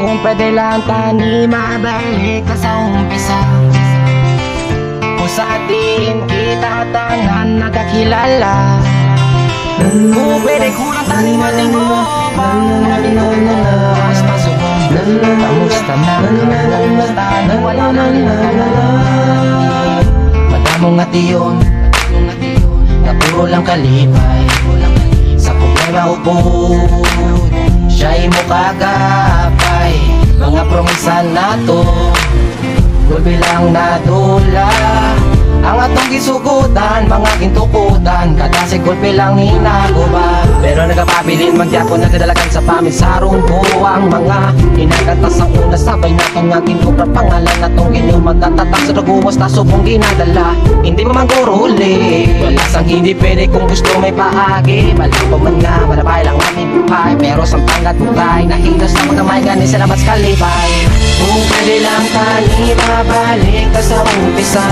Kung pwede lang tani mabalik ka sa umpisa. Kung sa atin kita tanan nagkakilala, kung pwede ko lang tani matingo bang basta subong kamusta na kamusta na wala madamong nga tiyon na puro lang kalipay. Sa problema upod siya'y mukagapay. Mga promesa na to gulbi lang nadula. Ang atong gisugutan, mga gintukutan, kada sigulpi lang hinaguba. Pero nagapabilin magyapon nagdadalagan sa pamisaron ko. Ang mga inagata sa una sabay natin nga ginubra pangalan natong ginuman natatak sa naguwas na subong ginadala. Hindi mo mangguro uli, wala sang hindi pwede kung gusto may paagi. Balang pa man nga, malabay lang namin buhay. Pero sa pangat bukay, nahilas na mga may ganin sila mas kalibay. Kung pwede lang tani mabalik ka sa umpisa.